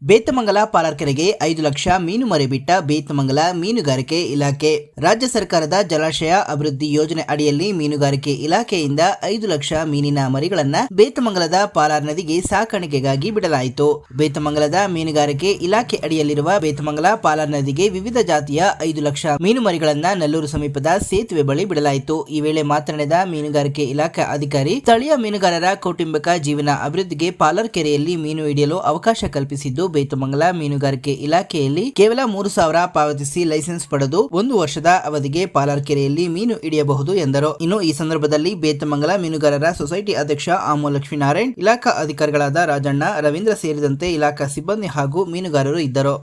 ಬೇತಮಂಗಲ ಪಾಲಾರ್ಕೆರೆಗೆ 5 ಲಕ್ಷ ಮೀನು ಮರಿ ಬಿಟ್ಟ ಬೇತಮಂಗಲ ಮೀನುಗಾರಿಕೆ ಇಲಾಖೆ. ರಾಜ್ಯ ಸರ್ಕಾರದ ಜಲಾಶಯ ಅಭಿವೃದ್ಧಿ ಯೋಜನೆ ಅಡಿಯಲ್ಲಿ ಮೀನುಗಾರಿಕೆ ಇಲಾಖೆಯಿಂದ 5 ಲಕ್ಷ ಮೀನಿನ ಮರಿಗಳನ್ನ ಬೇತಮಂಗಲದ ಪಾಲಾರ್ ನದಿಗೆ ಸಾಕಾಣಿಕೆಗಾಗಿ ಬಿಡಲಾಯಿತು. ಬೇತಮಂಗಲದ ಮೀನುಗಾರಿಕೆ ಇಲಾಖೆ ಅಡಿಯಲ್ಲಿರುವ ಬೇತಮಂಗಲ ಪಾಲಾರ್ ನದಿಗೆ ವಿವಿಧ ಜಾತಿಯ 5 ಲಕ್ಷ ಮೀನು ಮರಿಗಳನ್ನ ನಲ್ಲೂರು ಸಮೀಪದ ಸೇತುವೆ ಬಳಿ ಬಿಡಲಾಯಿತು. ಈ ವೇಳೆ ಮಾತನಾಡಿದ ಮೀನುಗಾರಿಕೆ ಇಲಾಖೆ ಅಧಿಕಾರಿ, ಸ್ಥಳೀಯ ಮೀನುಗಾರರ ಕೌಟುಂಬಿಕ ಜೀವನ ಅಭಿವೃದ್ಧಿಗೆ ಪಾಲಾರ್ ಕೆರೆಯಲ್ಲಿ ಮೀನು ಹಿಡಿಯಲು ಅವಕಾಶ ಕಲ್ಪಿಸಿದ್ದು, ಬೇತಮಂಗಲ ಮೀನುಗಾರಿಕೆ ಇಲಾಖೆಯಲ್ಲಿ ಕೇವಲ 3,000 ಪಾವತಿಸಿ ಲೈಸೆನ್ಸ್ ಪಡೆದು 1 ವರ್ಷದ ಅವಧಿಗೆ ಪಾಲಾರ್ ಕೆರೆಯಲ್ಲಿ ಮೀನು ಹಿಡಿಯಬಹುದು ಎಂದರು. ಇನ್ನು ಈ ಸಂದರ್ಭದಲ್ಲಿ ಬೇತಮಂಗಲ ಮೀನುಗಾರರ ಸೊಸೈಟಿ ಅಧ್ಯಕ್ಷ ಆಮೋ ಲಕ್ಷ್ಮೀನಾರಾಯಣ್, ಇಲಾಖಾ ಅಧಿಕಾರಿಗಳಾದ ರಾಜಣ್ಣ, ರವೀಂದ್ರ ಸೇರಿದಂತೆ ಇಲಾಖಾ ಸಿಬ್ಬಂದಿ ಹಾಗೂ ಮೀನುಗಾರರು ಇದ್ದರು.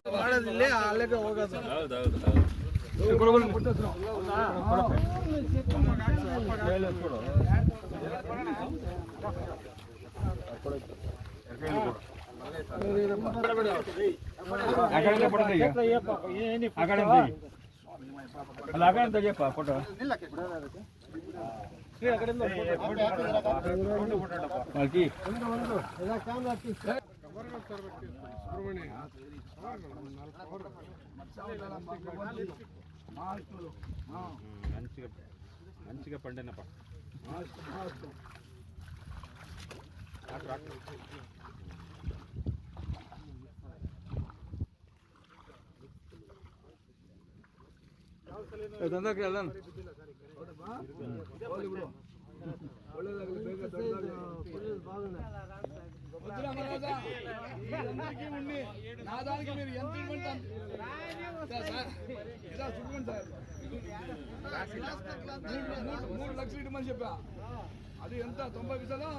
మంచిగా పండినప్ప చెప్పా అది ఎంత 90 పైసలు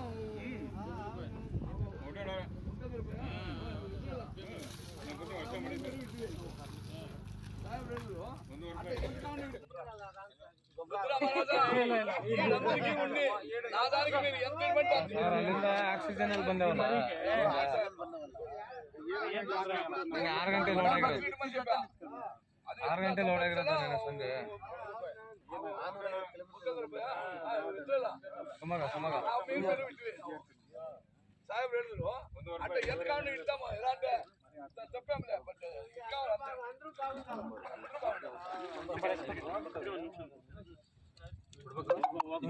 ಆಕ್ಸಿಜನ್ ಅಲ್ಲಿ ಬಂದವಲ್ಲ 6 ಗಂಟೆ ಲೋಡ್ ಆಗಿರೋದು ಸಂಜೆ సాహెబ్ రెడ్లు అంటే ఎంత కావాలి ఇద్దాము ఎలా అంటే చెప్పాములే బట్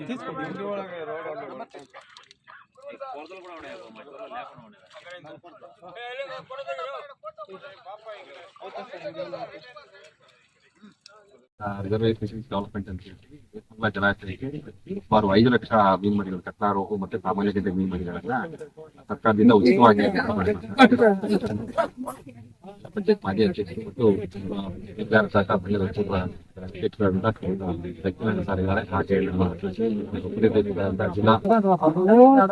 తీసుకోండి ರಿಸರ್ವೇಷನ್ ಡೆವಲಪ್ಮೆಂಟ್ ಅಂತ ಹೇಳಿ ತುಂಬಾ ಜಲಾಶಯಕ್ಕೆ ಸುಮಾರು 5 ಲಕ್ಷ ಮೀನು ಮರಿಗಳು, ಕಟ್ಲಾರೋಹು ಮತ್ತೆ ಸಾಮಾನ್ಯ ಗಡ್ಡೆ ಮೀನು ಮರಿಗಳನ್ನ ಸರ್ಕಾರದಿಂದ ಉಚಿತವಾಗಿ ಮಾಜಿ ಅಧ್ಯಕ್ಷರು ಮತ್ತು ನಿರ್ಧಾರ ಸಹಕಾರ ಸಾರಿದ್ದಾರೆ. ಹಾಗೆ ಜಿಲ್ಲಾ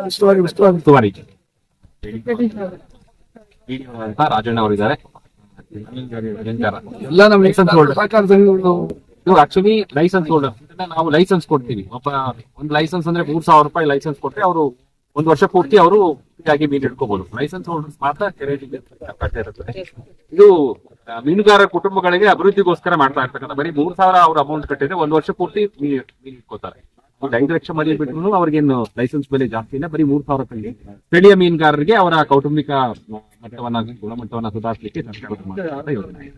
ಉಸ್ತುವಾರಿ ಅಂತ ರಾಜಣ್ಣ ಅವರಿದ್ದಾರೆ. ಎಲ್ಲ ನಮ್ಮ license holder actually license holder ನಾವು ಲೈಸೆನ್ಸ್ ಕೊಡ್ತೀವಿ. ಒಂದು ಲೈಸೆನ್ಸ್ ಅಂದ್ರೆ 3,000 ರೂಪಾಯಿ ಲೈಸೆನ್ಸ್ ಕೊಟ್ಟರೆ ಅವರು 1 ವರ್ಷ ಪೂರ್ತಿ ಅವರು ಮೀನು ಹಿಡ್ಕೋಬಹುದು. ಲೈಸೆನ್ಸ್ ಹೋಲ್ಡರ್ಸ್ ಮಾತ್ರ ಕೆರೆ ಇರುತ್ತೆ. ಇದು ಮೀನುಗಾರ ಕುಟುಂಬಗಳಿಗೆ ಅಭಿವೃದ್ಧಿಗೋಸ್ಕರ ಮಾಡ್ತಾ ಇರ್ತಕ್ಕಂಥ ಬರೀ 3,000 ಅವ್ರ ಅಮೌಂಟ್ ಕಟ್ಟಿದ್ರೆ 1 ವರ್ಷ ಪೂರ್ತಿ ಮೀನು ಇಟ್ಕೋತಾರೆ. 5 ಲಕ್ಷ ಮರಿ ಬಿಟ್ಟರು ಅವ್ರಿಗೇನು ಲೈಸೆನ್ಸ್ ಬೆಲೆ ಜಾಸ್ತಿ ಇಲ್ಲ, ಬರೀ 3,000 ರೂಪಾಯಿ. ಸ್ಥಳೀಯ ಮೀನುಗಾರರಿಗೆ ಅವರ ಕೌಟುಂಬಿಕ ಮಟ್ಟವನ್ನ ಗುಣಮಟ್ಟವನ್ನ ಸುಧಾರಿಸಲಿಕ್ಕೆ ಸರ್ಕಾರ ಯೋಜನೆ.